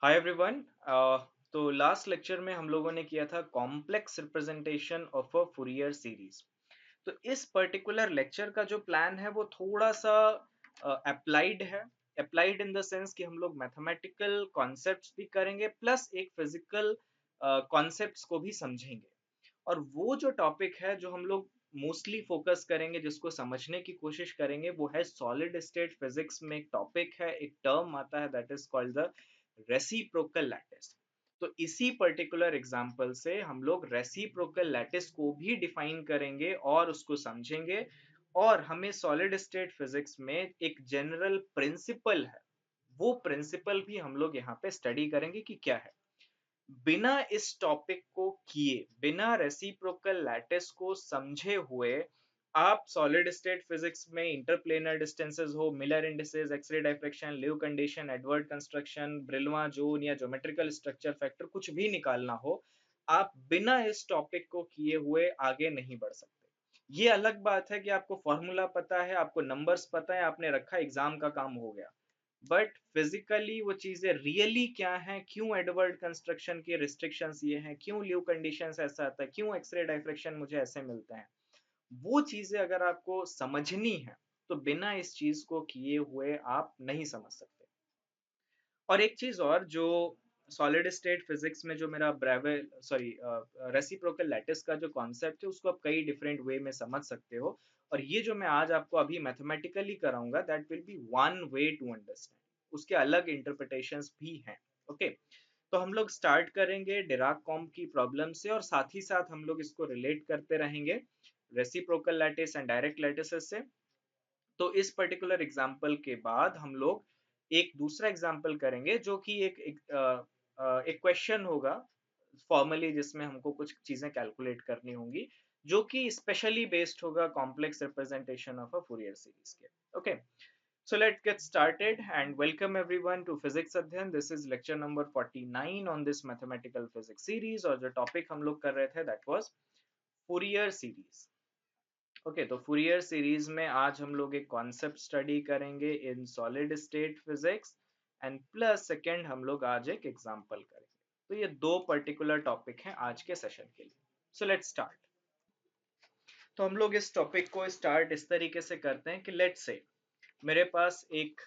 Hi everyone. तो last lecture में हम लोगों ने किया था complex representation of a Fourier series. तो इस पर्टिकुलर लेक्चर का जो प्लान है वो थोड़ा सा अप्लाइड है। अप्लाइड इन द सेंस कि हम लोग मैथमेटिकल कॉन्सेप्ट्स भी करेंगे प्लस एक फिजिकल कॉन्सेप्ट्स को भी समझेंगे। और वो जो टॉपिक है जो हम लोग मोस्टली फोकस करेंगे, जिसको समझने की कोशिश करेंगे, वो है सॉलिड स्टेट फिजिक्स में एक टॉपिक है, एक टर्म आता है that is called the reciprocal lattice. तो इसी पर्टिकुलर एग्जांपल से हम लोग रेसिप्रोकल लैटिस को भी डिफाइन करेंगे और उसको समझेंगे। और हमें सॉलिड स्टेट फिजिक्स में एक जनरल प्रिंसिपल है, वो प्रिंसिपल भी हम लोग यहाँ पे स्टडी करेंगे कि क्या है। बिना इस टॉपिक को किए, बिना रेसिप्रोकल लैटिस को समझे हुए आप सॉलिड स्टेट फिजिक्स में इंटरप्लेनर डिस्टेंसेस हो, मिलर इंडिसेस, एक्स-रे डायफ्रेक्शन, लिव condition, Ewald construction, Brillouin zone या ज्योमेट्रिकल स्ट्रक्चर फैक्टर कुछ भी निकालना हो, आप बिना इस टॉपिक को किए हुए आगे नहीं बढ़ सकते। ये अलग बात है कि आपको फॉर्मूला पता है, आपको नंबर्स पता है, आपने रखा, एग्जाम का काम हो गया। बट फिजिकली वो चीजें रियली क्या हैं, क्यों एडवर्ड कंस्ट्रक्शन के रिस्ट्रिक्शंस ये हैं, क्यों ल्यू कंडीशंस ऐसा आता है, क्यों एक्सरे डायफ्रेक्शन मुझे ऐसे मिलते हैं, वो चीजें अगर आपको समझनी है तो बिना इस चीज को किए हुए आप नहीं समझ सकते। और एक चीज और जो सॉलिड स्टेट फिजिक्स में जो मेरा ब्रेवे सॉरी रेसिप्रोकल लैटिस का जो कॉन्सेप्ट है उसको आप कई डिफरेंट वे में समझ सकते हो। और ये जो मैं आज आपको अभी मैथमेटिकली कराऊंगा that will be one way to understand, उसके अलग इंटरप्रिटेशंस भी हैं। ओके, तो हम लोग स्टार्ट करेंगे डिराक कॉम्ब की प्रॉब्लम से और साथ ही साथ हम लोग इसको रिलेट करते रहेंगे reciprocal lattice and direct lattices से। तो इस पर्टिकुलर एग्जाम्पल के बाद हम लोग एक दूसरा एग्जाम्पल करेंगे जो कि एक क्वेश्चन होगा फॉर्मली, जिसमें हमको कुछ चीजें कैलकुलेट करनी होंगी, जो कि स्पेशली बेस्ड होगा complex representation of a Fourier series के। Okay, so let's get started and welcome everyone to physics अध्ययन। this is lecture number 49 on this mathematical physics series और जो टॉपिक हम लोग कर रहे थे that was Fourier series। Okay, तो फूरियर सीरीज में आज हम लोग एक कॉन्सेप्ट स्टडी करेंगे in solid state physics and plus second हम लोग आज एक एग्जांपल करेंगे। तो ये दो पर्टिकुलर टॉपिक हैं आज के सेशन के लिए। So let's start. तो हम लोग इस टॉपिक को स्टार्ट इस तरीके से करते हैं कि लेट्स से मेरे पास एक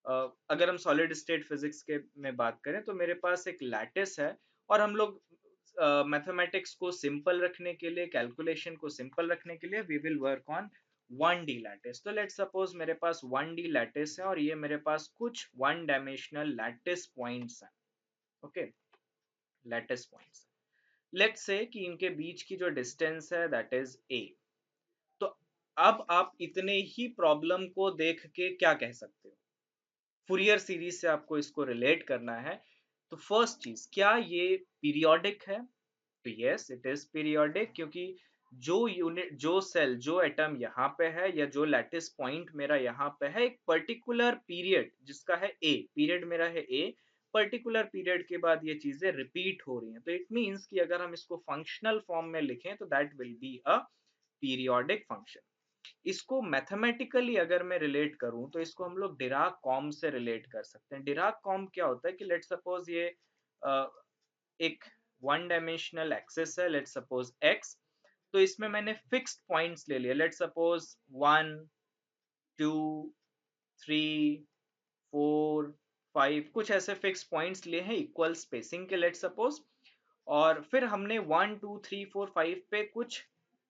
अगर हम सॉलिड स्टेट फिजिक्स के में बात करें तो मेरे पास एक लैटिस है और हम लोग मैथमेटिक्स को सिंपल रखने के लिए, कैलकुलेशन को सिंपल रखने के लिए we will work on 1D lattice. तो लेट्स सपोज मेरे पास 1D लैटिस है और ये मेरे पास कुछ वन डायमेंशनल लैटिस पॉइंट्स हैं। Okay, lattice points, let's say कि इनके बीच की जो डिस्टेंस है दैट इज a। तो अब आप इतने ही प्रॉब्लम को देख के क्या कह सकते हो, फूरियर सीरीज से आपको इसको रिलेट करना है। तो फर्स्ट चीज, क्या ये पीरियोडिक है? तो यस इट इज पीरियोडिक, क्योंकि जो यूनिट, जो सेल, जो एटम यहाँ पे है या जो लैटिस पॉइंट मेरा यहाँ पे है, एक पर्टिकुलर पीरियड जिसका है ए, पीरियड मेरा है ए, पर्टिकुलर पीरियड के बाद ये चीजें रिपीट हो रही हैं। तो इट मींस कि अगर हम इसको फंक्शनल फॉर्म में लिखें तो that will be a periodic function. इसको मैथमेटिकली अगर मैं रिलेट करूं तो इसको हम लोग डिराक कॉम्ब से रिलेट कर सकते हैं। डिराक कॉम्ब क्या होता है कि लेट सपोज ये एक वन डायमेंशनल एक्सिस है, लेट सपोज एक्स। तो इसमें मैंने फिक्स्ड पॉइंट्स ले लिया, लेट सपोज 1 2 3 4 5, कुछ ऐसे फिक्स पॉइंट्स लिए हैं इक्वल स्पेसिंग के, लेट सपोज। और फिर हमने 1 2 3 4 5 पे कुछ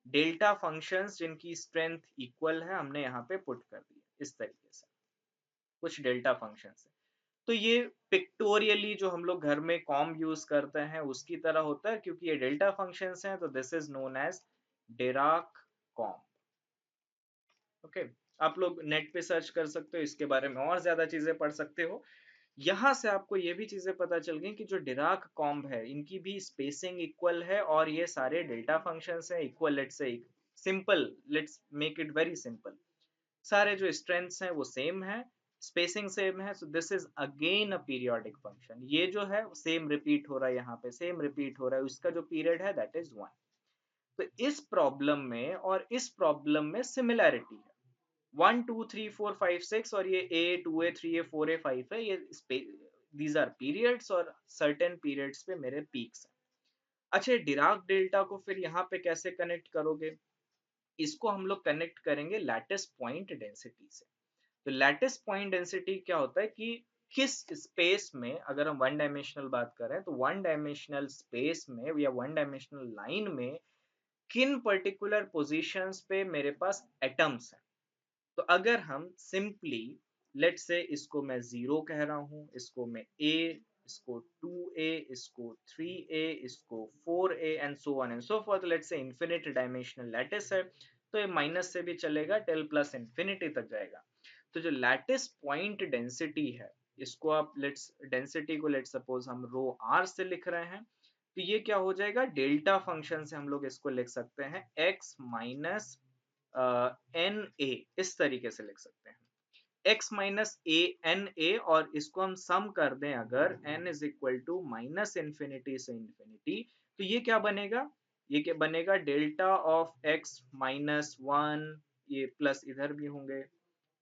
डेल्टा फंक्शंस जिनकी स्ट्रेंथ इक्वल है हमने यहाँ पे पुट कर दिया इस तरीके से, कुछ डेल्टा फंक्शंस है। तो ये पिक्टोरियली जो हम लोग घर में कॉम यूज करते हैं उसकी तरह होता है, क्योंकि ये डेल्टा फंक्शंस हैं तो this is known as Dirac comb. Okay, आप लोग नेट पे सर्च कर सकते हो, इसके बारे में और ज्यादा चीजें पढ़ सकते हो। यहाँ से आपको ये भी चीजें पता चल गई कि जो डिराक कॉम्ब है इनकी भी स्पेसिंग इक्वल है और ये सारे डेल्टा फंक्शंस हैं equal. Let's say simple, let's make it very simple, सारे जो स्ट्रेंथ्स हैं वो सेम है, स्पेसिंग सेम है, सो this is again a periodic function. ये जो है सेम रिपीट हो रहा है, यहाँ पे सेम रिपीट हो रहा है, उसका जो पीरियड है दैट इज 1। तो इस प्रॉब्लम में और इस प्रॉब्लम में सिमिलैरिटी है, 1 2 3 4 5 6 और ये A 2A 3A 4A 5 है, ये दीज आर पीरियड्स और सर्टेन पीरियड्स पे मेरे पीक्स हैं। अच्छा, डिराक डेल्टा को फिर यहाँ पे कैसे कनेक्ट करोगे? इसको हम लोग कनेक्ट करेंगे लैटिस पॉइंट डेंसिटी से। तो लैटिस पॉइंट डेंसिटी क्या होता है कि किस स्पेस में, अगर हम वन डायमेंशनल बात करें तो वन डायमेंशनल स्पेस में या वन डायमेंशनल लाइन में किन पर्टिकुलर पोजीशंस पे मेरे पास एटम्स हैं। तो अगर हम सिंपली लेट से इसको मैं 0 कह रहा हूं, इसको मैं a, इसको 2a, इसको 3a, इसको 4a and so on and so forth, let say infinite dimensional lattice है, तो ये माइनस से भी चलेगा टेल प्लस इंफिनिटी तक जाएगा। तो जो लैटिस पॉइंट डेंसिटी है, इसको आप लेट्स डेंसिटी को लेट सपोज हम रो r से लिख रहे हैं, तो ये क्या हो जाएगा, डेल्टा फंक्शन से हम लोग इसको लिख सकते हैं x माइनस एन ए, इस तरीके से लिख सकते हैं x minus A N A, और इसको हम सम कर दें अगर n is equal to minus infinity से इंफिनिटी, तो ये क्या बनेगा, ये क्या बनेगा, delta of x minus one, ये प्लस इधर भी होंगे,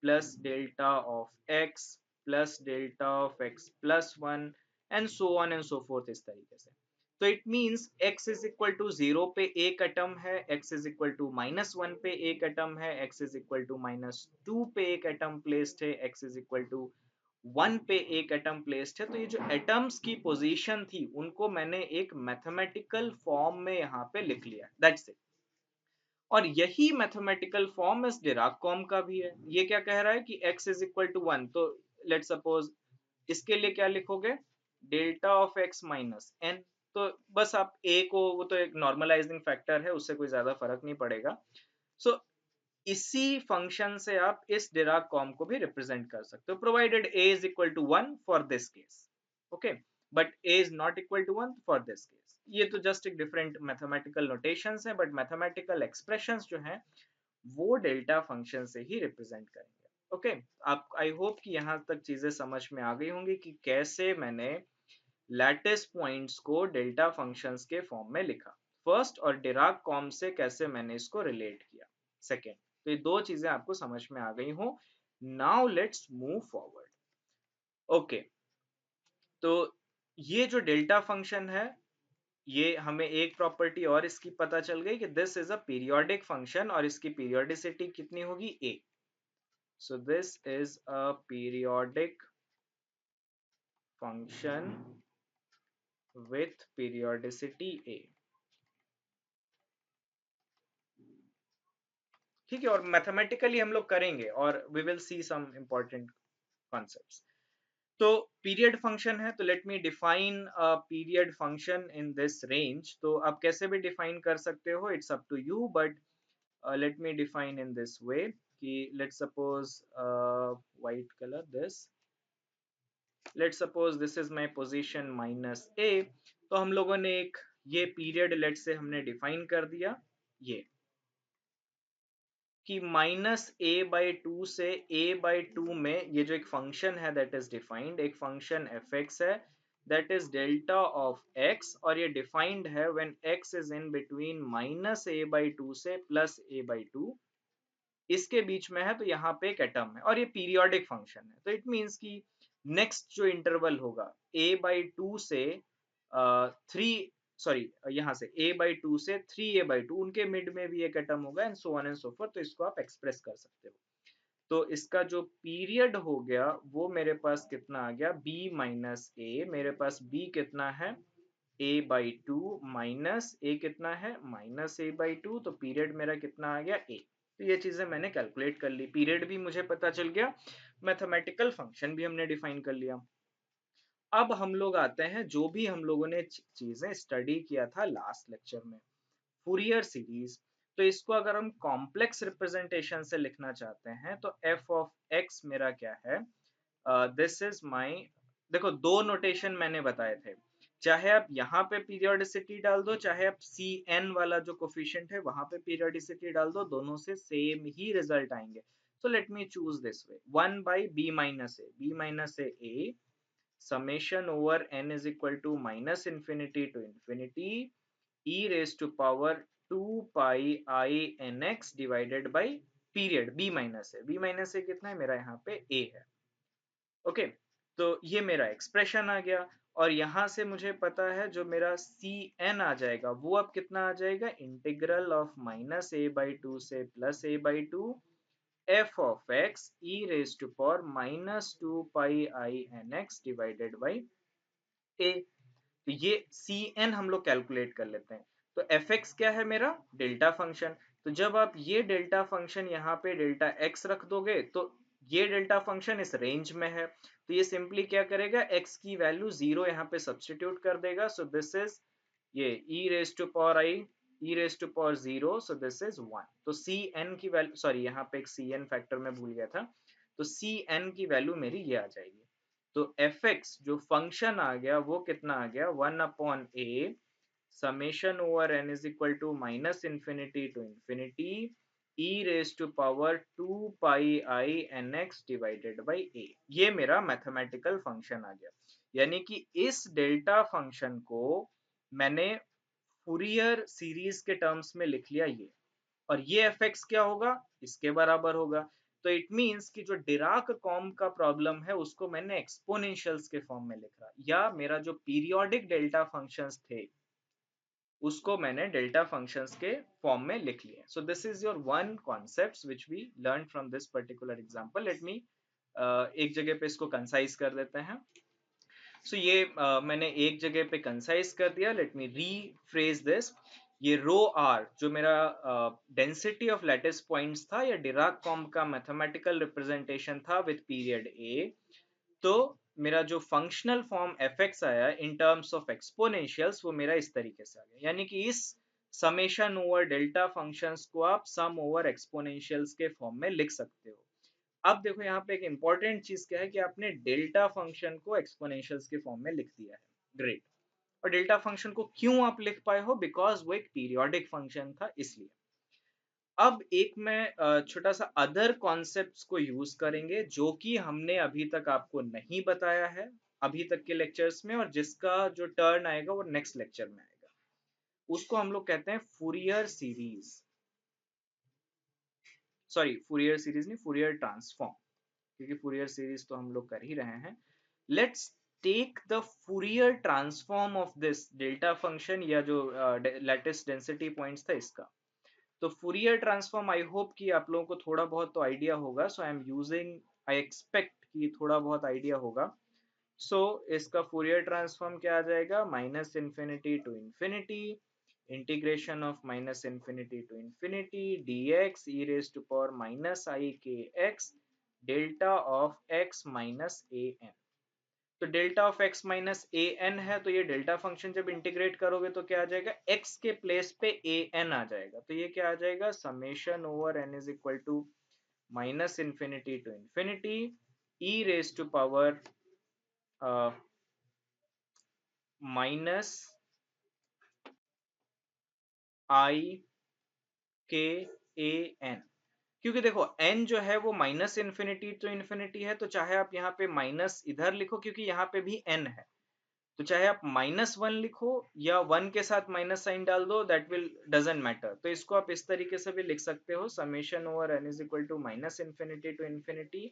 plus delta of x plus delta of x plus one and so on and so forth, इस तरीके से। तो it means x is equal to 0 पे एक एटम है, x is equal to minus one पे एक एटम है, x is equal to minus two पे एक एटम प्लेस्ड है, x is equal to one पे एक एटम प्लेस्ड है। तो ये जो एटम्स की पोजीशन थी उनको मैंने एक मैथमेटिकल फॉर्म में यहाँ पे लिख लिया, दैट्स इट। और यही मैथमेटिकल फॉर्म इस डिराक कॉम का भी है। ये क्या कह रहा है कि x is equal to one, तो लेट सपोज इसके लिए क्या लिखोगे, delta of x minus N. तो बस आप a को, वो तो एक नॉर्मलाइजिंग फैक्टर है, उससे कोई ज्यादा फर्क नहीं पड़ेगा। सो इसी फंक्शन से आप इस डिराक कॉम को भी रिप्रेजेंट कर सकते हो, provided a is equal to one for this case, okay, but a is not equal to one for this case. ये तो जस्ट एक डिफरेंट मैथमेटिकल नोटेशंस है, बट मैथमेटिकल एक्सप्रेशंस जो हैं वो डेल्टा फंक्शन से ही रिप्रेजेंट करेंगे। ओके, आप आई होप कि यहाँ तक चीजें समझ में आ गई होंगी कि कैसे मैंने लैटिस पॉइंट्स को डेल्टा फंक्शंस के फॉर्म में लिखा फर्स्ट, और डिराक कॉम से कैसे मैंने इसको रिलेट किया सेकेंड। तो ये दो चीजें आपको समझ में आ गई हो। Now let's move forward. Okay, तो ये जो डेल्टा फंक्शन है, ये हमें एक प्रॉपर्टी और इसकी पता चल गई कि this is a periodic function, और इसकी पीरियोडिसिटी कितनी होगी, a। So this is a periodic function with periodicity a। ठीक है, और मैथमेटिकली हम लोग करेंगे और we will see some important concepts. तो पीरियड फंक्शन है, तो let me define a period function in this range. तो आप कैसे भी डिफाइन कर सकते हो, it's up to you, but let me define in this way कि let's suppose white color this, let's suppose this is my position minus a। तो हम लोगों ने एक ये पीरियड लेट से हमने डिफाइन कर दिया, ये कि माइनस ए बाई टू से ए बाई टू में ये जो एक फंक्शन है दैट इज डिफाइंड, एक फंक्शन एफ एक्स है that is delta of x, और ये डिफाइंड है when x is in between minus A by two से प्लस ए बाई टू, इसके बीच में है, तो यहाँ पे एक एटम है और ये पीरियोडिक फंक्शन है। तो इट मीन्स कि नेक्स्ट जो इंटरवल होगा a बाई टू से थ्री, सॉरी यहाँ से a बाई टू से 3a/2, उनके मिड में भी एक एटम होगा and so on and so fourth. तो इसको आप एक्सप्रेस कर सकते हो। तो इसका जो पीरियड हो गया वो मेरे पास कितना आ गया, b माइनस ए, मेरे पास b कितना है a/2 माइनस a कितना है माइनस a/2, तो पीरियड मेरा कितना आ गया a। तो ये चीजें मैंने कैलकुलेट कर ली, पीरियड भी मुझे पता चल गया, मैथमेटिकल फंक्शन भी हमने डिफाइन कर लिया। अब हम लोग आते हैं जो भी हम लोगों ने चीजें स्टडी किया था लास्ट लेक्चर में, फूरियर सीरीज। तो इसको अगर हम कॉम्प्लेक्स रिप्रेजेंटेशन से लिखना चाहते हैं तो f ऑफ x मेरा क्या है, दिस इज माई, देखो दो नोटेशन मैंने बताए थे, चाहे आप यहाँ पे पीरियोडिसिटी डाल दो, चाहे आप सी एन वाला जो कोफिशिएंट है वहां पे पीरियोडिसिटी डाल दो, दोनों से सेम ही रिजल्ट आएंगे। So let me choose this way, one by B minus A, B minus A summation over n is equal to minus infinity to infinity e raised to power 2 pi I n x divided by period b minus a, b minus a कितना है मेरा यहाँ पे a है, okay. तो ये मेरा expression आ गया, और यहां से मुझे पता है जो मेरा सी एन आ जाएगा वो अब कितना आ जाएगा, इंटीग्रल ऑफ -a/2 से +a/2 f of x e raise to power -2πi(n)x divided by a। तो ये सी एन हम लोग कैलकुलेट कर लेते हैं। तो एफ एक्स क्या है मेरा, डेल्टा फंक्शन। तो जब आप ये डेल्टा फंक्शन यहाँ पे डेल्टा एक्स रख दोगे तो ये डेल्टा फंक्शन इस रेंज में है, तो ये सिंपली क्या करेगा, एक्स की वैल्यू 0 यहाँ पे सब्सटीट्यूट कर देगा। सो दिस इज ये e raise to power I e raise to power 0, so this is 1। तो सी एन की वैल्यू, सॉरी यहाँ पे एक सी एन फैक्टर में भूल गया था, तो सी एन की वैल्यू मेरी ये आ जाएगी। तो एफ एक्स जो फंक्शन आ गया वो कितना आ गया, 1/a summation over n is equal to -infinity to infinity e raise to power 2πi(n)x divided by a। ये मेरा मैथमेटिकल फंक्शन आ गया। यानी कि इस डेल्टा फंक्शन को मैंने फूरियर सीरीज के टर्म्स में लिख लिया ये, और ये एफ एक्स क्या होगा, इसके बराबर होगा। तो इट मींस कि जो डिराक कॉम का प्रॉब्लम है उसको मैंने एक्सपोनेंशियल्स के फॉर्म में लिखा, या मेरा जो पीरियोडिक डेल्टा फंक्शंस थे उसको मैंने डेल्टा फंक्शंस के फॉर्म में लिख लिया। So this is your one concept which we learn from this particular example. Let me एक जगह पे इसको कंसाइज कर देते हैं। सो ये मैंने एक जगह पे कंसाइज कर दिया। Let me rephrase this. ये रो आर जो मेरा डेंसिटी ऑफ लैटिस पॉइंट्स था या डिराक कॉम का मैथमेटिकल रिप्रेजेंटेशन था विद पीरियड ए। तो मेरा जो फंक्शनल फॉर्म एफ एक्स आया इन टर्म्स ऑफ एक्सपोनेंशियल्स वो मेरा इस तरीके से आ गया। यानी कि इस समेशन ओवर डेल्टा फंक्शंस को आप सम ओवर एक्सपोनेंशियल्स के फॉर्म में लिख सकते हो। अब देखो यहाँ पे एक इंपॉर्टेंट चीज क्या है कि आपने डेल्टा फंक्शन को एक्सपोनेंशियल्स के फॉर्म में लिख दिया है, ग्रेट। और डेल्टा फंक्शन को क्यों आप लिख पाए हो, बिकॉज वो एक पीरियोडिक फंक्शन था इसलिए। अब एक मैं छोटा सा अदर कॉन्सेप्ट्स को यूज करेंगे जो कि हमने अभी तक आपको नहीं बताया है अभी तक के लेक्चर्स में, और जिसका जो टर्न आएगा वो नेक्स्ट लेक्चर में आएगा। उसको हम लोग कहते हैं Fourier series, sorry Fourier series नहीं, फूरियर ट्रांसफॉर्म, क्योंकि फूरियर सीरीज तो हम लोग कर ही रहे हैं। Let's take the Fourier transform of this delta function, या जो लैटिस डेंसिटी पॉइंट्स था इसका। तो फूरियर ट्रांसफॉर्म आई होप कि आप लोगों को थोड़ा बहुत तो आइडिया होगा। So I am using, I expect कि थोड़ा बहुत आइडिया होगा। सो इसका फूरियर ट्रांसफॉर्म क्या आ जाएगा, -इंफिनिटी टू इंफिनिटी इंटीग्रेशन ऑफ -इंफिनिटी to infinity dx e raise to power -i(k)x delta of x minus a n। तो delta of x minus A N है, तो ये डेल्टा फंक्शन जब इंटीग्रेट करोगे तो क्या आ जाएगा, x के प्लेस पे ए एन आ जाएगा। तो ये क्या आ जाएगा, summation over n is equal to -infinity to infinity e raise to power minus I K A N. क्योंकि देखो n जो है वो -इंफिनिटी टू इंफिनिटी है, तो चाहे आप यहाँ पे माइनस इधर लिखो क्योंकि यहाँ पे भी n है, तो चाहे आप -1 लिखो या 1 के साथ माइनस साइन डाल दो, दैट विल डजंट मैटर। तो इसको आप इस तरीके से भी लिख सकते हो, summation over n is equal to -infinity to infinity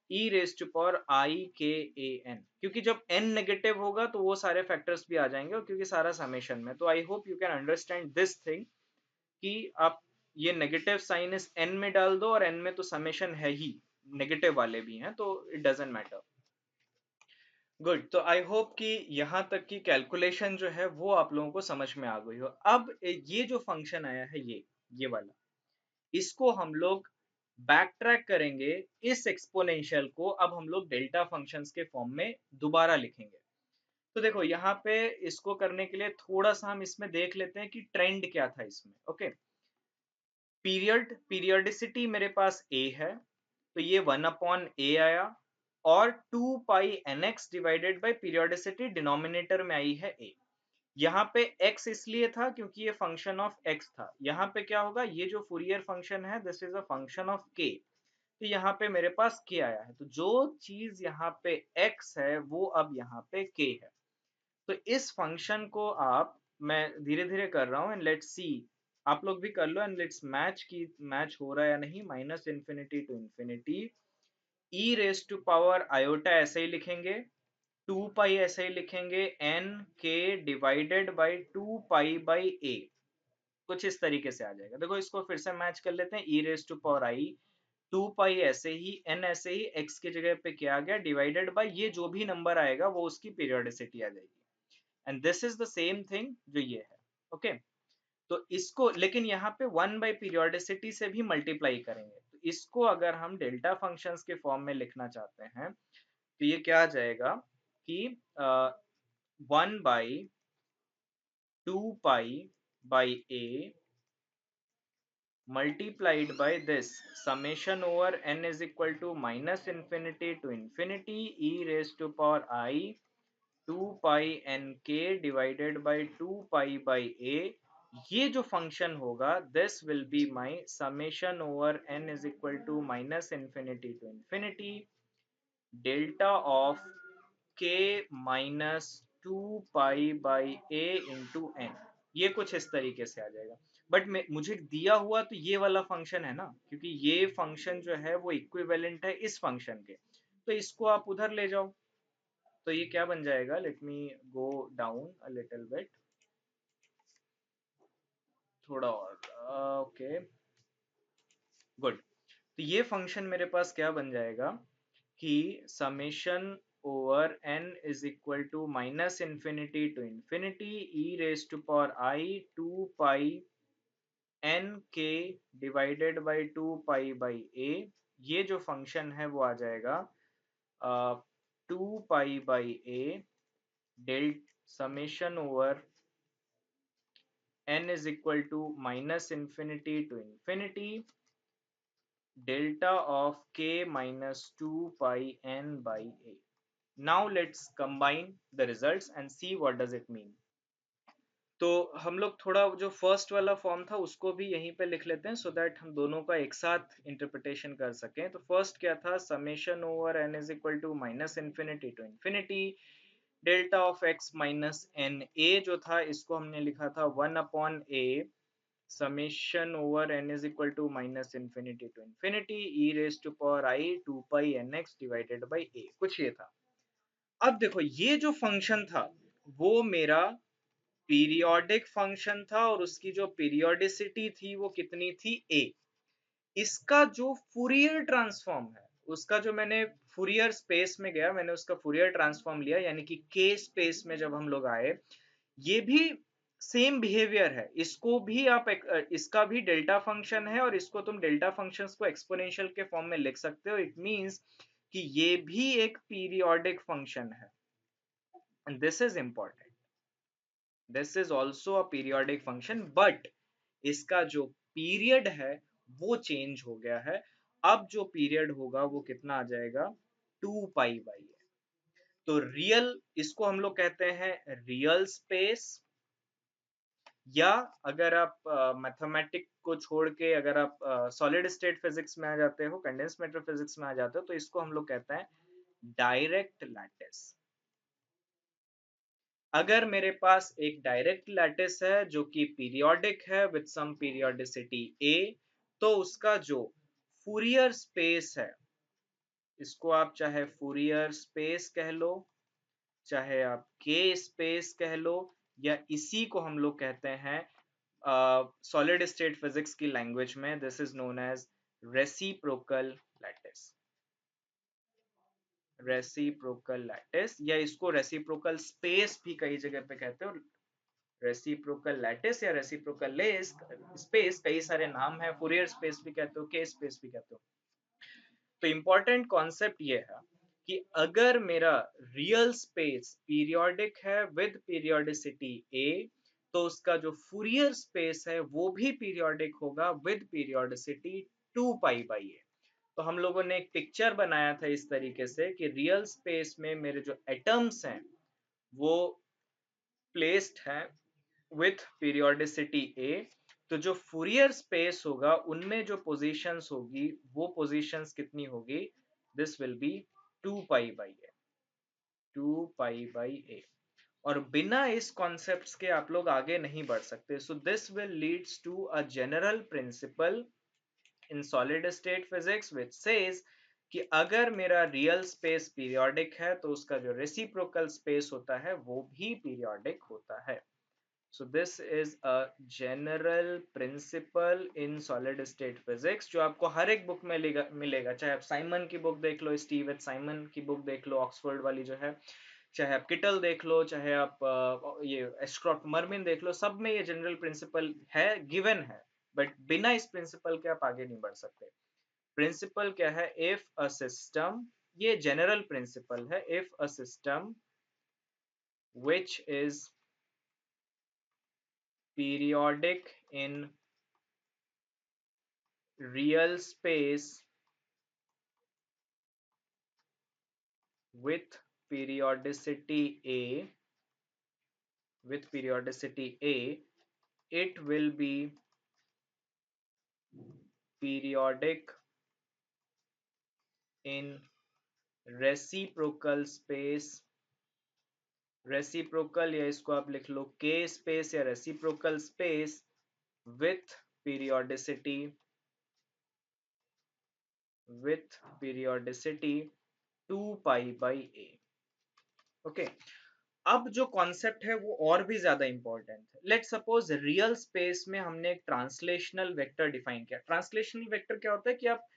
e raise to power I K A N. क्योंकि जब n नेगेटिव होगा तो वो सारे फैक्टर्स भी आ जाएंगे, और क्योंकि सारा समेशन में, तो I hope you can understand this thing कि आप ये नेगेटिव साइन इस n में डाल दो, और n में तो समेशन है ही, नेगेटिव वाले भी हैं, तो इट डजंट मैटर। गुड। तो आई होप कि यहाँ तक की कैलकुलेशन जो है वो आप लोगों को समझ में आ गई हो। अब ये जो फंक्शन आया है ये वाला, इसको हम लोग बैक ट्रैक करेंगे, इस एक्सपोनेंशियल को अब हम लोग डेल्टा फंक्शंस के फॉर्म में दोबारा लिखेंगे। तो देखो यहाँ पे इसको करने के लिए थोड़ा सा हम इसमें देख लेते हैं कि ट्रेंड क्या था इसमें। ओके, पीरियडिसिटी मेरे पास a है, तो ये 1/a आया, और 2πnx divided by periodicity denominator में आई है a। यहाँ पे x इसलिए था क्योंकि ये फंक्शन ऑफ x था। यहाँ पे क्या होगा, ये जो फूरियर फंक्शन है this is a function of k, तो यहाँ पे मेरे पास k आया है, तो जो चीज यहाँ पे x है वो अब यहाँ पे k है। तो इस फंक्शन को आप, मैं धीरे धीरे कर रहा हूँ, एंड लेट्स सी, आप लोग भी कर लो एंड लेट्स मैच की मैच हो रहा है या नहीं। -इंफिनिटी to infinity E raise to power iota ऐसे ही लिखेंगे, 2 पाई ऐसे ही लिखेंगे, एन के डिवाइडेड बाई 2 पाई बाई ए, कुछ इस तरीके से आ जाएगा। देखो इसको फिर से मैच कर लेते हैं, ई रेस टू पावर आई, 2 पाई ऐसे ही, एन ऐसे ही, एक्स की जगह पे क्या आ गया, डिवाइडेड बाई ये जो भी नंबर आएगा वो उसकी पीरियोडिसिटी आ जाएगी। And this is the same thing जो ये है। ओके, तो इसको लेकिन यहाँ पे 1/पीरियोडिसिटी से भी मल्टीप्लाई करेंगे, तो इसको अगर हम डेल्टा फंक्शंस के फॉर्म में लिखना चाहते हैं तो ये क्या आ जाएगा कि 1/2 पाई by A multiplied by this summation over n is equal to minus infinity to infinity e raised to power I 2 pi n k divided by 2 pi by a, ये जो फंक्शन होगा this will be my summation over n is equal to minus infinity to infinity delta of k minus 2 pi by a into n, ये कुछ इस तरीके से आ जाएगा। But मुझे दिया हुआ तो ये वाला फंक्शन है ना, क्योंकि ये फंक्शन जो है वो इक्विवेलेंट है इस फंक्शन के, तो इसको आप उधर ले जाओ। तो ये क्या बन जाएगा, late me go down a little bit, थोड़ा और, ओके गुड। तो ये फंक्शन मेरे पास क्या बन जाएगा कि summation over n is equal to minus infinity to infinity e raise to power i 2 pi n के divided by 2 pi by a, ये जो फंक्शन है वो आ जाएगा 2 pi by a del summation over n is equal to minus infinity to infinity delta of k minus 2 pi n by a. Now let's combine the results and see what does it mean. तो हम लोग थोड़ा जो first वाला form था उसको भी यहीं पे लिख लेते हैं सो दैट हम दोनों का एक साथ इंटरप्रिटेशन कर सकें। तो फर्स्ट क्या था, summation over N is equal to minus infinity to infinity delta of X minus N, A जो था इसको हमने लिखा था 1/a summation over n is equal to minus infinity to infinity e raised to power I 2 pi nx divided by a, कुछ ये था। अब देखो ये जो फंक्शन था वो मेरा पीरियोडिक फंक्शन था और उसकी जो पीरियोडिसिटी थी वो कितनी थी, a। इसका जो फूरियर ट्रांसफॉर्म है, उसका जो मैंने फूरियर स्पेस में गया, मैंने उसका फूरियर ट्रांसफॉर्म लिया, यानी कि k स्पेस में जब हम लोग आए, ये भी सेम बिहेवियर है। इसको भी आप इसका भी डेल्टा फंक्शन है और इसको तुम डेल्टा फंक्शंस को एक्सपोनेंशियल के फॉर्म में लिख सकते हो। इट मींस कि ये भी एक पीरियोडिक फंक्शन है and this is important, this is also a periodic function, but इसका जो पीरियड है वो चेंज हो गया है। अब जो पीरियड होगा वो कितना आ जाएगा, 2 पाई बाई है। तो रियल, इसको हम लोग कहते हैं रियल स्पेस, या अगर आप मैथमेटिक को छोड़ के अगर आप सॉलिड स्टेट फिजिक्स में आ जाते हो, कंडेंस मैटर फिजिक्स में आ जाते हो, तो इसको हम लोग कहते हैं डायरेक्ट लैटिस। अगर मेरे पास एक डायरेक्ट लैटिस है जो कि पीरियोडिक है विद सम पीरियोडिसिटी a, तो उसका जो फूरियर स्पेस है, इसको आप चाहे फूरियर स्पेस कह लो, चाहे आप के स्पेस कह लो, या इसी को हम लोग कहते हैं सॉलिड स्टेट फिजिक्स की लैंग्वेज में this is known as reciprocal lattice, reciprocal lattice, या इसको रेसिप्रोकल स्पेस भी कई जगह पे कहते हो। रेसिप्रोकल लैटिस या रेसिप्रोकल स्पेस, कई सारे नाम है, फूरियर स्पेस भी कहते हो, के स्पेस भी कहते हो। तो इंपॉर्टेंट कॉन्सेप्ट ये है कि अगर मेरा रियल स्पेस पीरियोडिक है विद पीरियोडिसिटी a, तो उसका जो फूरियर स्पेस है वो भी पीरियोडिक होगा with periodicity 2 pi by a। तो हम लोगों ने एक पिक्चर बनाया था इस तरीके से कि रियल स्पेस में मेरे जो एटम्स हैं वो प्लेस्ड हैं विथ पीरियोडिसिटी a, तो जो फूरियर स्पेस होगा उनमें जो पोजीशंस होगी वो पोजीशंस कितनी होगी, this will be 2 pi by a, 2 pi by a। और बिना इस कॉन्सेप्ट्स के आप लोग आगे नहीं बढ़ सकते। So this will leads to a general principle in solid state physics which says कि अगर मेरा रियल स्पेस पीरियोडिक है तो उसका जो रेसिप्रोकल स्पेस होता है वो भी पीरियोडिक होता है. So this is a general principle in solid state physics जो आपको हर एक बुक में मिलेगा. चाहे आप साइमन की बुक देख लो, स्टीव एच साइमन की बुक देख लो, ऑक्सफोर्ड वाली जो है, चाहे आप किटल देख लो, चाहे आप ये एस्ट्रॉट मर्मिन देख लो, सब में ये जनरल प्रिंसिपल है, गिवन है. बट बिना इस प्रिंसिपल के आप आगे नहीं बढ़ सकते. प्रिंसिपल क्या है? इफ अ सिस्टम, ये जनरल प्रिंसिपल है, if a system which is periodic in real space with periodicity A, with periodicity A, it will be periodic in reciprocal space, reciprocal या इसको आप लिख लो K space या reciprocal space with periodicity, with periodicity 2 pi by A. Okay okay. अब जो concept है वो और भी ज्यादा इंपॉर्टेंट है. लेट सपोज रियल स्पेस में हमने एक ट्रांसलेशनल वेक्टर डिफाइन किया. ट्रांसलेशनल वेक्टर क्या होता है कि आप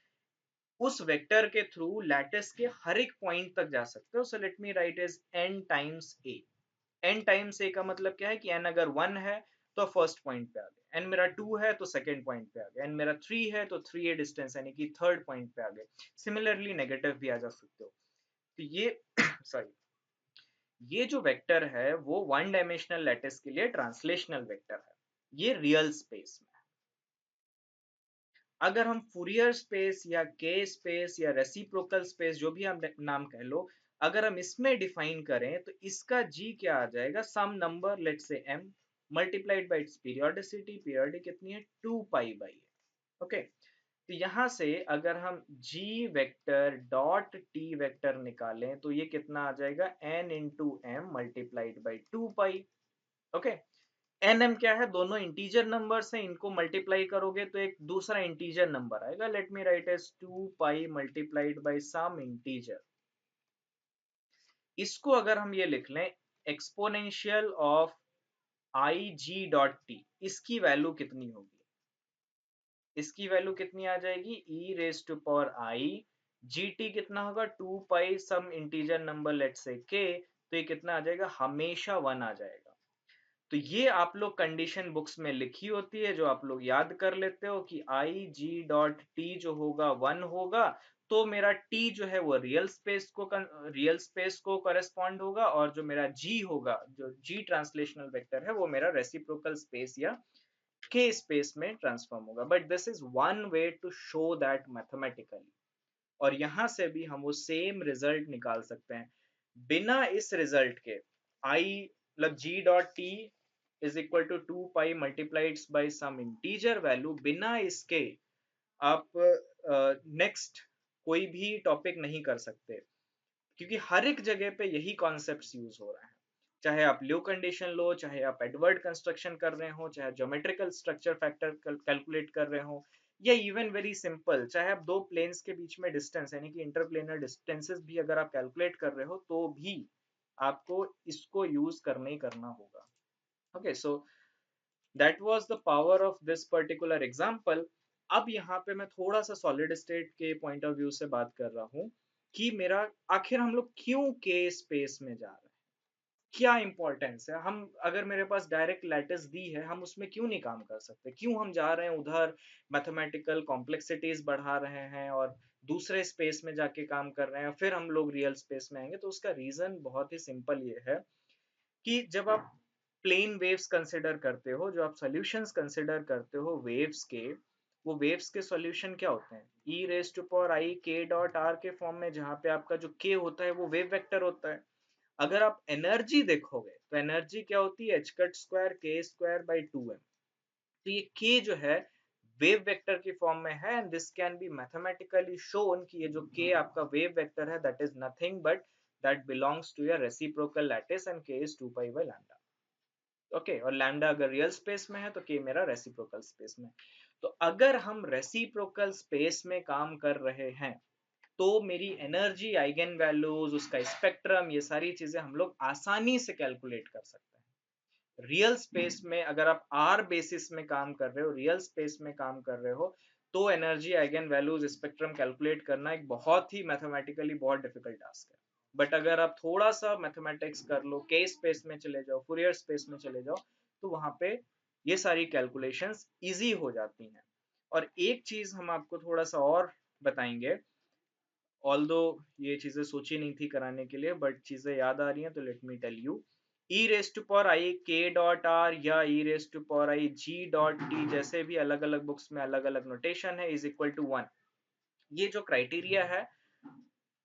उस वेक्टर के थ्रू लैटिस के हर एक पॉइंट तक जा सकते हो. सो let me right is n times a. n times a का मतलब क्या है कि n अगर 1 है तो फर्स्ट पॉइंट पे आ गए, n मेरा 2 है तो सेकंड पॉइंट पे आ गए, n मेरा 3 है तो 3a डिस्टेंस यानी कि थर्ड पॉइंट पे आ गए. सिमिलरली नेगेटिव भी आ जा सकते हो. तो ये सॉरी, ये जो वेक्टर है वो वन डायमेंशनल लैटिस के लिए ट्रांसलेशनल वेक्टर है. ये रियल स्पेस में. अगर हम फूरियर स्पेस या के स्पेस या रेसिप्रोकल स्पेस जो भी आप नाम कह लो, अगर हम इसमें डिफाइन करें तो इसका जी क्या आ जाएगा? Some number let's say m multiplied by its periodicity. Periodic कितनी है? 2 पाई बाई. ओके, तो यहां से अगर हम g vector dot t vector निकालें तो ये कितना आ जाएगा? n into m multiplied by 2 pi. Okay, n m क्या है? दोनों इंटीजर नंबर्स हैं, इनको मल्टीप्लाई करोगे तो एक दूसरा इंटीजर नंबर आएगा. Let me write as 2 pi multiplied by some integer. इसको अगर हम ये लिख लें exponential of i ji dot t, इसकी वैल्यू कितनी होगी? इसकी वैल्यू कितनी आ जाएगी? e raise to power I. G t कितना होगा? 2 pi some integer number let say k. तो ये कितना आ जाएगा? हमेशा 1 आ जाएगा. तो ये आप लोग कंडीशन बुक्स में लिखी होती है जो आप लोग याद कर लेते हो कि आई जी डॉट टी जो होगा 1 होगा. तो मेरा टी जो है वो रियल स्पेस को करस्पॉन्ड होगा, और जो मेरा जी होगा, जो जी ट्रांसलेशनल वेक्टर है, वो मेरा रेसिप्रोकल स्पेस या के स्पेस में ट्रांसफॉर्म होगा. But this is one way to show that mathematically, और यहां से भी हम वो सेम रिजल्ट निकाल सकते हैं. बिना इस रिजल्ट के आई मतलब G dot T is equal to 2 pi multiplied by some integer value, बिना इसके आप नेक्स्ट कोई भी टॉपिक नहीं कर सकते, क्योंकि हर एक जगह पे यही कॉन्सेप्ट्स यूज हो रहे हैं. चाहे आप ल्यू कंडीशन लो, चाहे आप एडवर्ड कंस्ट्रक्शन कर रहे हो, चाहे ज्योमेट्रिकल स्ट्रक्चर फैक्टर कैलकुलेट कर रहे हो, या इवन वेरी सिंपल, चाहे आप दो प्लेन्स के बीच में डिस्टेंस यानी कि इंटरप्लेनर डिस्टेंसेस भी अगर आप कैलकुलेट कर रहे हो तो भी आपको इसको यूज करना ही करना होगा. Okay, so that was the power of this particular example. अब यहाँ पे मैं थोड़ा सा सॉलिड स्टेट के पॉइंट ऑफ व्यू से बात कर रहा हूँ कि मेरा आखिर हम लोग क्यों के स्पेस में जा रहे हैं, क्या इंपॉर्टेंस है. हम अगर मेरे पास डायरेक्ट लैटिस दी है, हम उसमें क्यों नहीं काम कर सकते? क्यों हम जा रहे हैं उधर, मैथमेटिकल कॉम्प्लेक्सिटीज बढ़ा रहे हैं और दूसरे स्पेस में जाके काम कर रहे हैं, फिर हम लोग रियल स्पेस में आएंगे? तो उसका रीजन बहुत ही सिंपल ये है कि जब आप प्लेन वेव्स कंसिडर करते हो, जो आप सॉल्यूशंस कंसिडर करते हो वेव्स के, वो वेव्स के सॉल्यूशन क्या होते हैं? ई raise to power I K dot are के फॉर्म में, जहाँ पे आपका जो के होता है वो वेव वेक्टर होता है. अगर आप एनर्जी देखोगे तो एनर्जी क्या होती है? एच कट स्क्वायर के स्क्वायर बाई 2m. तो ये के जो है वेव वेक्टर की फॉर्म में है, and this can be mathematically shown कि ये जो के आपका वेव वेक्टर है that is nothing but that belongs to your reciprocal lattice, and K is 2 pi by lambda. Okay, और लैम्डा अगर रियल स्पेस में है तो के मेरा रेसिप्रोकल स्पेस में. तो अगर हम रेसिप्रोकल स्पेस में काम कर रहे हैं तो मेरी एनर्जी, आइगन वैल्यूज, उसका स्पेक्ट्रम, ये सारी चीजें हम लोग आसानी से कैलकुलेट कर सकते हैं। रियल स्पेस में अगर आप आर बेसिस में काम कर रहे हो, रियल स्पेस में काम कर रहे हो, तो energy, eigen values, spectrum calculate करना एक बहुत ही मैथमेटिकली बहुत डिफिकल्ट टास्क है। बट अगर आप थोड़ा सा मैथमेटिक्स कर लो, के स्पेस में चले जाओ, फूरियर स्पेस में चले जाओ, तो वहां पे ये सारी कैलकुलेशंस इजी हो जाती हैं। और एक चीज हम आपको थोड़ा सा और बताएंगे, ऑल्दो ये चीजें सोची नहीं थी कराने के लिए, बट चीजें याद आ रही हैं, तो let me tell you. E raise to power I K dot R या E raise to power I ji dot T, जैसे भी अलग अलग बुक्स में अलग अलग नोटेशन है, इज इक्वल टू 1। ये जो क्राइटेरिया है,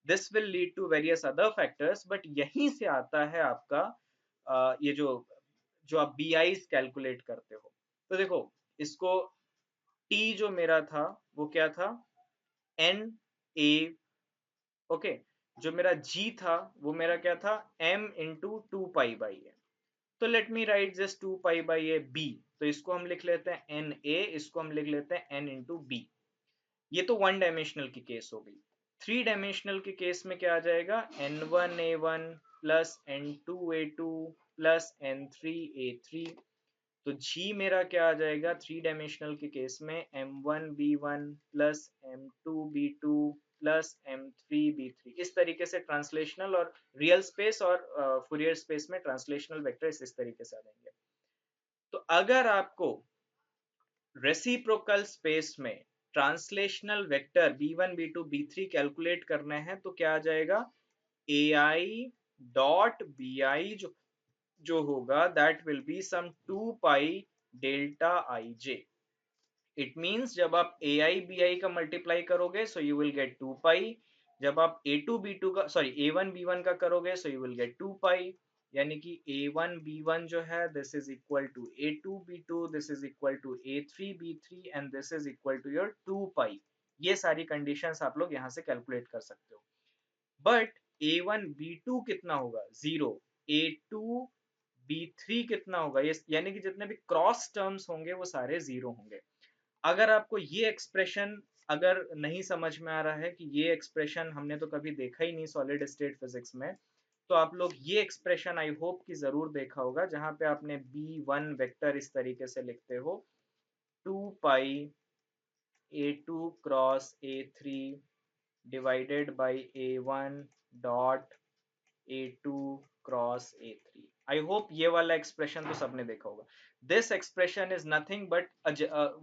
this will lead to various other factors, but यहीं से आता है आपका ये जो जो आप बी आईज कैलकुलेट करते हो। तो देखो, इसको टी जो मेरा था वो क्या था, एन ए, ओके। जो मेरा g था वो मेरा क्या था, m into two pi by A. तो let me write this two pi by A B. तो इसको हम लिख लेते हैं एन ए, इसको हम लिख लेते हैं n इंटू बी। ये तो वन डायमेंशनल की केस हो गई। थ्री डायमेंशनल के केस में क्या आ जाएगा, n1 a1 plus n2 a2 plus n3 a3। तो g मेरा क्या आ जाएगा थ्री डायमेंशनल के केस में, m1 b1 plus m2 b2 plus m3 b3। इस तरीके से ट्रांसलेशनल और रियल स्पेस और फूरियर स्पेस में ट्रांसलेशनल वेक्टर इस तरीके से आ जाएंगे। तो अगर आपको रेसिप्रोकल स्पेस में translational vector b1 b2 b3 calculate करने हैं, तो क्या आ जाएगा, ai डॉट bi जो जो होगा that will be some 2 pi delta ij। It means जब आप ए आई बी आई का मल्टीप्लाई करोगे so you will get 2 pi, जब आप ए टू बी टू का, sorry a one b one का करोगे so you will get 2 pi. यानी कि ए वन बी वन जो है this is equal to a two b two, this is equal to A three b three, and this is equal to your 2 pi. ये सारी conditions आप लोग यहाँ से कैलकुलेट कर सकते हो। But a one b two कितना होगा, zero. A two b three कितना होगा, ये यानी कि जितने भी क्रॉस टर्म्स होंगे वो सारे जीरो होंगे। अगर आपको ये एक्सप्रेशन अगर नहीं समझ में आ रहा है कि ये एक्सप्रेशन हमने तो कभी देखा ही नहीं सॉलिड स्टेट फिजिक्स में, तो आप लोग ये एक्सप्रेशन आई होप कि जरूर देखा होगा, जहां पे आपने बी वन वेक्टर इस तरीके से लिखते हो, 2 pi A two cross A three divided by A one dot A two cross A three. I hope ये वाला एक्सप्रेशन तो सबने देखा होगा। This expression is nothing but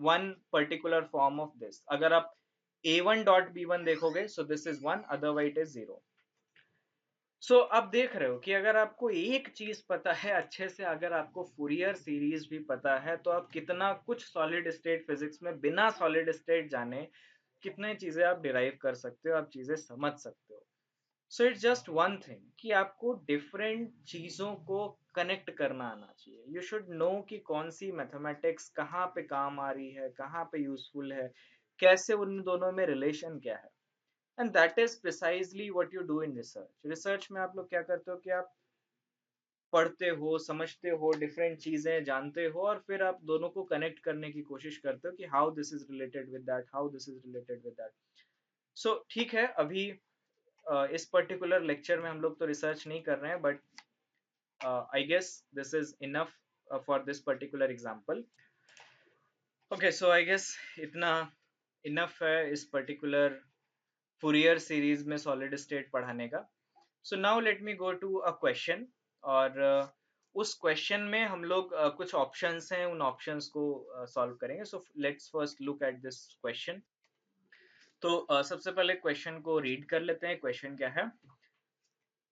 one particular form of this. अगर आप A one dot B one देखोगे so this is one, otherwise is zero. So अब देख रहे हो कि अगर आपको एक चीज पता है अच्छे से, अगर आपको फूरियर सीरीज भी पता है, तो आप कितना कुछ सॉलिड स्टेट फिजिक्स में बिना सॉलिड स्टेट जाने कितने चीजें आप डिराइव कर सकते हो, आप चीजें समझ सकते हो। So it's just one thing कि आपको डिफरेंट चीजों को कनेक्ट करना आना चाहिए। यू शुड नो कि कौन सी मैथमेटिक्स कहाँ पे काम आ रही है, कहाँ पे यूजफुल है, कैसे उन दोनों में रिलेशन क्या है। And that is precisely what you do in research. Research में आप लोग क्या करते हो कि आप पढ़ते हो, समझते हो, डिफरेंट चीजें जानते हो, और फिर आप दोनों को कनेक्ट करने की कोशिश करते हो कि how this is related with that, how this is related with that. So ठीक है, अभी इस पर्टिकुलर लेक्चर में हम लोग तो रिसर्च नहीं कर रहे हैं, but I guess this is enough for this particular example. Okay, so I guess इतना इनफ है इस पर्टिकुलर फूरियर सीरीज में सॉलिड स्टेट पढ़ाने का। So now let me go to a question, और उस क्वेश्चन में हम लोग कुछ ऑप्शंस हैं, उन ऑप्शंस को सॉल्व करेंगे। So let's first look at this question. तो सबसे पहले क्वेश्चन को रीड कर लेते हैं। क्वेश्चन क्या है,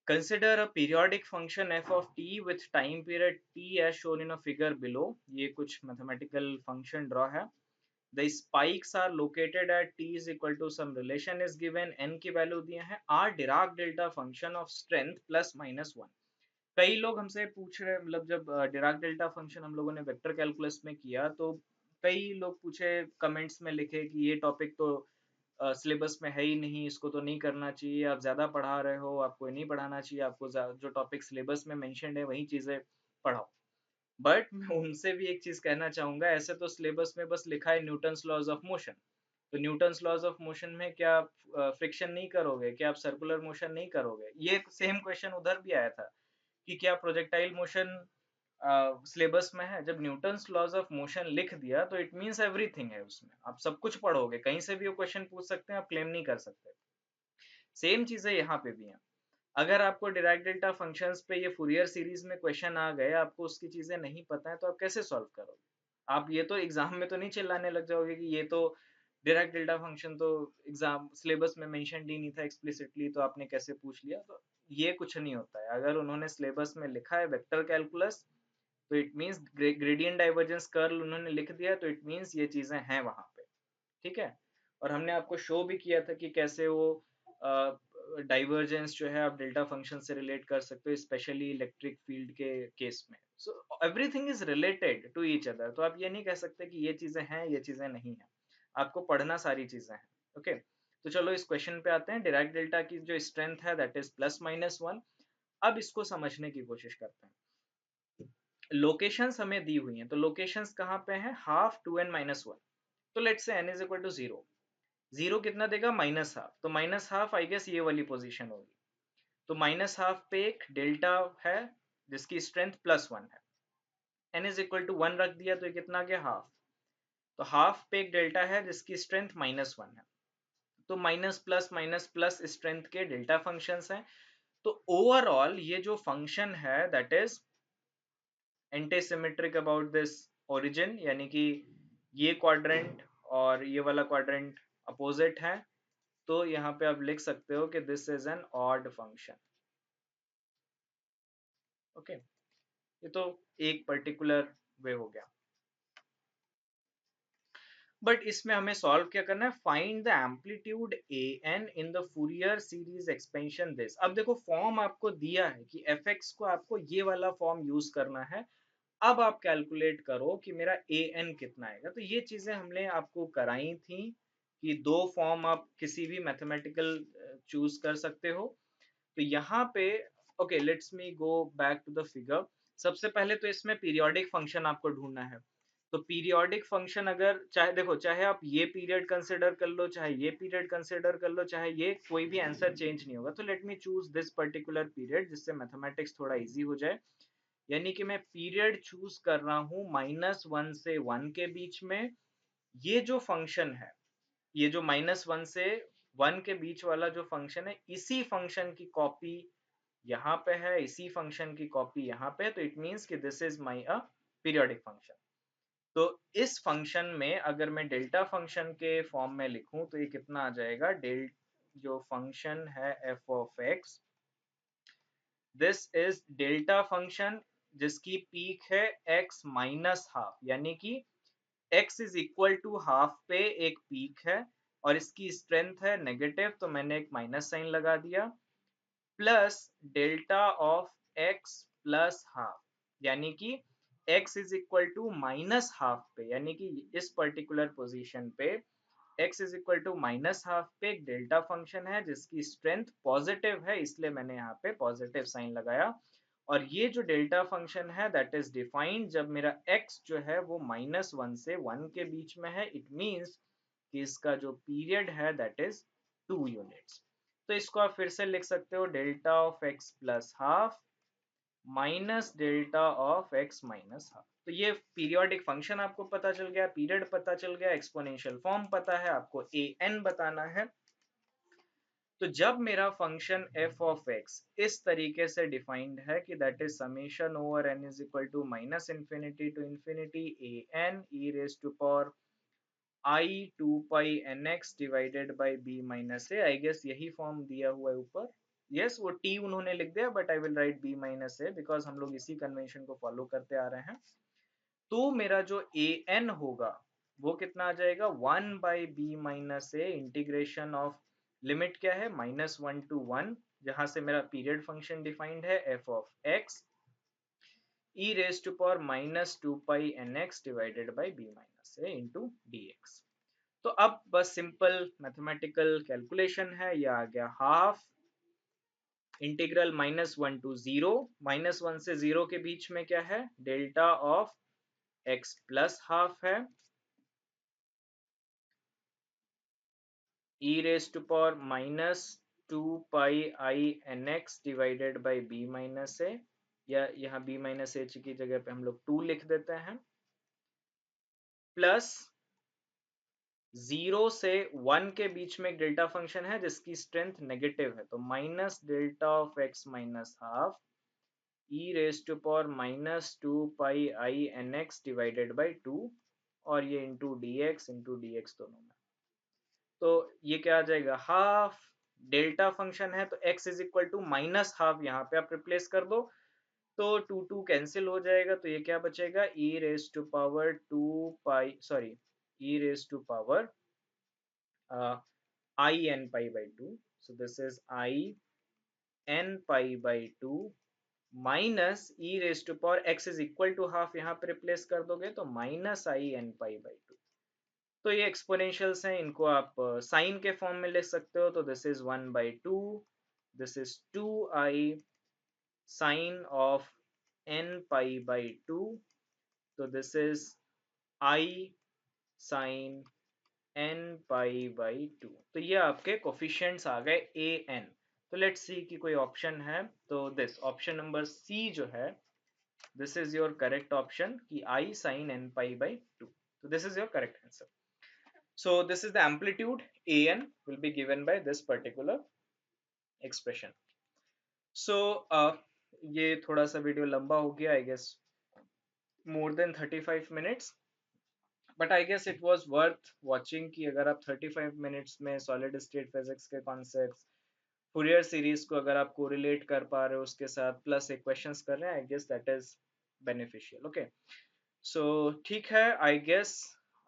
consider a periodic function f of t with time period t as shown in a figure below। ये कुछ mathematical function draw है। The spikes are located at t is equal to some relation is given, n की value दिए हैं, r Dirac delta function of strength plus minus 1। कई लोग हमसे पूछ रहे, मतलब जब डिराक डेल्टा फंक्शन हम लोगों ने वेक्टर कैलकुलस में किया, तो कई लोग पूछे, कमेंट्स में लिखे कि ये टॉपिक तो सिलेबस में है ही नहीं, इसको तो नहीं करना चाहिए, आप ज्यादा पढ़ा रहे हो, आपको नहीं पढ़ाना चाहिए, आपको जो टॉपिक सिलेबस में मेंशन्ड है वही चीजें पढ़ाओ। बट मैं उनसे भी एक चीज कहना चाहूंगा, ऐसे तो सिलेबस में बस लिखा है न्यूटन्स लॉज ऑफ मोशन, तो न्यूटन्स लॉज ऑफ मोशन में क्या आप फ्रिक्शन नहीं करोगे, क्या आप सर्कुलर मोशन नहीं करोगे? ये सेम क्वेश्चन उधर भी आया था कि क्या प्रोजेक्टाइल मोशन सिलेबस में है? जब न्यूटन्स लॉज ऑफ मोशन लिख दिया तो इट मीन्स एवरीथिंग है उसमें, आप सब कुछ पढ़ोगे, कहीं से भी वो क्वेश्चन पूछ सकते हैं, आप क्लेम नहीं कर सकते। सेम चीजें यहाँ पे भी हैं। अगर आपको डिराक डेल्टा फंक्शंस पे ये फूरियर सीरीज में क्वेश्चन आ गए, आपको उसकी चीजें नहीं पता है, तो आप कैसे सॉल्व करोगे? आप ये तो एग्जाम में तो नहीं चिल्लाने लग जाओगे कि ये तो डिराक डेल्टा फंक्शन तो एग्जाम सिलेबस में मेंशन ही नहीं था एक्सप्लिसिटली, तो आपने कैसे पूछ लिया? तो ये कुछ नहीं होता है। अगर उन्होंने सिलेबस में लिखा है वेक्टर कैलकुलस, तो it means gradient divergence curl उन्होंने लिख दिया, तो इट मींस ये चीजें हैं वहां पे। ठीक है। और हमने आपको शो भी किया था कि कैसे वो डाइवर्जेंस जो है आप डेल्टा फंक्शन से रिलेट कर सकते हो, स्पेशली इलेक्ट्रिक फील्ड के केस में। So everything is related to each other, तो आप ये नहीं कह सकते कि ये चीजें हैं ये चीजें नहीं है, आपको पढ़ना सारी चीजें हैं। ओके, तो चलो इस क्वेश्चन पे आते हैं। डिराक डेल्टा की जो स्ट्रेंथ है दैट इज +-1। अब इसको समझने की कोशिश करते हैं। लोकेशंस हमें दी हुई हैं, तो लोकेशंस कहाँ पे हैं? Half, 2n-1। तो let's say n is equal to 0। 0 कितना देगा? -½ तो -½ आई गेस ये वाली पोजीशन होगी। तो -½ पे एक डेल्टा है जिसकी स्ट्रेंथ +1 है, n इज इक्वल टू 1 रख दिया तो ये कितना आ गया? हाफ। तो हाफ पे एक डेल्टा है जिसकी स्ट्रेंथ -1 है। तो माइनस प्लस स्ट्रेंथ के डेल्टा फंक्शंस हैं। तो ओवरऑल ये जो फंक्शन है that is antisymmetric about this origin, यानी कि ये क्वाड्रेंट और ये वाला क्वाड्रेंट अपोजिट है। तो यहाँ पे आप लिख सकते हो कि this is an odd function. Okay, ये तो एक पर्टिकुलर वे हो गया। बट इसमें हमें सॉल्व क्या करना है? Find the amplitude a n in the Fourier series expansion this. अब देखो फॉर्म आपको दिया है कि एफ एक्स को आपको ये वाला फॉर्म यूज करना है। अब आप कैलकुलेट करो कि मेरा ए एन कितना आएगा। तो ये चीजें हमने आपको कराई थी कि दो फॉर्म आप किसी भी मैथमेटिकल चूज कर सकते हो। तो यहाँ पे okay, let's me go back to the figure. सबसे पहले तो इसमें पीरियोडिक फंक्शन आपको ढूंढना है। तो पीरियोडिक फंक्शन अगर चाहे देखो, चाहे आप ये पीरियड कंसिडर कर लो, चाहे ये पीरियड कंसिडर कर लो, चाहे ये, कोई भी आंसर चेंज नहीं होगा। तो let me choose this particular period जिससे मैथमेटिक्स थोड़ा इजी हो जाए। यानी कि मैं पीरियड चूज कर रहा हूँ -1 से 1 के बीच में। ये जो फंक्शन है, ये जो -1 से 1 के बीच वाला जो फंक्शन है, इसी फंक्शन की कॉपी यहाँ पे है, इसी फंक्शन की कॉपी यहाँ पे है। तो इट मीन्स कि this is my a periodic function. तो इस फंक्शन में अगर मैं डेल्टा फंक्शन के फॉर्म में लिखूं तो ये कितना आ जाएगा? जो फंक्शन है f of x, this is delta function जिसकी पीक है x-½ यानी कि x is equal to half पे एक पीक है और इसकी स्ट्रेंथ है नेगेटिव, तो मैंने एक माइनस साइन लगा दिया, plus delta of x plus half, यानी कि x इज इक्वल टू -½ पे, यानी कि इस पर्टिकुलर पोजीशन पे x इज इक्वल टू -½ पे एक डेल्टा फंक्शन है जिसकी स्ट्रेंथ पॉजिटिव है, इसलिए मैंने यहाँ पे पॉजिटिव साइन लगाया। और ये जो डेल्टा फंक्शन है दैट इज डिफाइंड जब मेरा x जो है वो -1 से 1 के बीच में है। इट मीन्स कि इसका जो पीरियड है दैट इज 2 यूनिट्स। तो इसको आप फिर से लिख सकते हो delta of x plus half minus delta of x minus half. तो ये पीरियोडिक फंक्शन आपको पता चल गया, पीरियड पता चल गया, एक्सपोनेंशियल फॉर्म पता है, आपको ए एन बताना है। तो जब मेरा फंक्शन एफ ऑफ एक्स इस तरीके से डिफाइंड है कि that is summation over N is equal to -infinity to infinity a n e raise to power i 2 pi n x divided by B minus a, I guess यही form दिया हुआ है ऊपर। यस, वो T उन्होंने लिख दिया but I will write b minus a because हम लोग इसी कन्वेंशन को फॉलो करते आ रहे हैं। तो मेरा जो ए एन होगा वो कितना आ जाएगा? 1/b-a इंटीग्रेशन ऑफ लिमिट क्या है? -1 to 1, जहां से मेरा पीरियड फंक्शन डिफाइंड है f of x e raise to power -2 π-nx divided by b minus a into dx। तो अब बस सिंपल मैथमेटिकल कैलकुलेशन है, ये आ गया हाफ इंटीग्रल -1 to 0, -1 से 0 के बीच में क्या है? Delta of x plus half है e raised to power minus 2 pi I nx divided by b minus a, या यहाँ b माइनस h की जगह पे हम लोग 2 लिख देते हैं, प्लस 0 से 1 के बीच में एक डेल्टा फंक्शन है जिसकी स्ट्रेंथ नेगेटिव है, तो minus delta of x minus half e raise to power minus 2 pi i n x divided by 2, और ये इंटू डी एक्स दोनों में, तो ये क्या आ जाएगा, हाफ डेल्टा फंक्शन है तो x is equal to minus half, यहाँ पे आप रिप्लेस कर दो तो 2 कैंसिल हो जाएगा, तो ये क्या बचेगा, e raise to power 2 pi sorry e raise to power I n pi by 2, so this is I n pi by 2 minus e raise to power x is equal to half, यहाँ पे replace कर दोगे तो minus I n pi by 2। तो ये एक्सपोनेंशियल्स हैं, इनको आप साइन के फॉर्म में लिख सकते हो, तो this is 1 by 2, this is 2i sine of n pi by 2, तो this is I sine n pi by 2। तो ये आपके कोफिशिएंट्स आ गए a n। तो लेट्स सी कि कोई ऑप्शन है, तो दिस ऑप्शन नंबर सी जो है, this is your correct option कि I sine n pi by 2, तो this is your correct answer. So this is the amplitude a n will be given by this particular expression। So ये थोड़ा सा video लंबा हो गया, I guess more than 35 minutes, but I guess it was worth watching कि अगर आप 35 minutes में सॉलिड स्टेट फिजिक्स के कॉन्सेप्ट्स, फूरियर सीरीज को अगर आप कोरिलेट कर पा रहे हो उसके साथ, प्लस इक्वेशंस कर रहे हैं, I guess that is beneficial. Okay, so ठीक है, I guess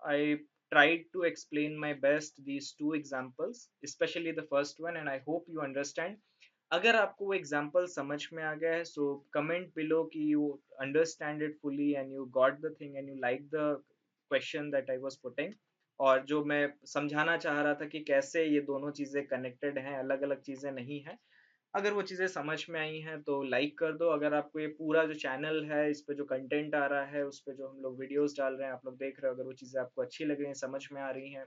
I tried to explain my best these two examples, especially the first one, and I hope you understand। अगर आपको वो एग्जाम्पल समझ में आ गया है, सो कमेंट बिलो कि you understand it fully and you got the thing and you like the question that I was putting, और जो मैं समझाना चाह रहा था कि कैसे ये दोनों चीजें कनेक्टेड हैं, अलग अलग चीजें नहीं हैं। अगर वो चीजें समझ में आई हैं तो लाइक कर दो। अगर आपको ये पूरा जो चैनल है, इस पे जो कंटेंट आ रहा है, उस पे जो हम लोग वीडियोस डाल रहे हैं, आप लोग देख रहे हो, अगर वो चीजें आपको अच्छी लग रही हैं, समझ में आ रही हैं,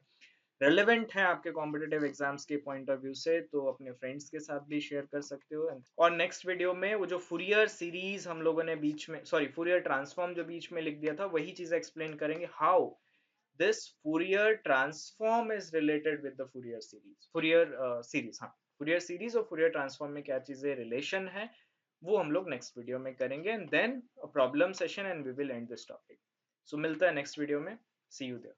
रेलेवेंट है आपके कॉम्पिटेटिव एग्जाम्स के पॉइंट ऑफ व्यू से, तो अपने फ्रेंड्स के साथ भी शेयर कर सकते हो। और नेक्स्ट वीडियो में वो जो फूरियर सीरीज हम लोगों ने बीच में, सॉरी फूरियर ट्रांसफॉर्म जो बीच में लिख दिया था, वही चीज एक्सप्लेन करेंगे, how this Fourier transform is related with the Fourier series, Fourier series, हाँ फूरियर सीरीज और फूरियर ट्रांसफॉर्म में क्या चीजें रिलेशन है, वो हम लोग नेक्स्ट वीडियो में करेंगे, and then problem session, and we will end this topic. So मिलता है नेक्स्ट वीडियो में, सी यू देयर।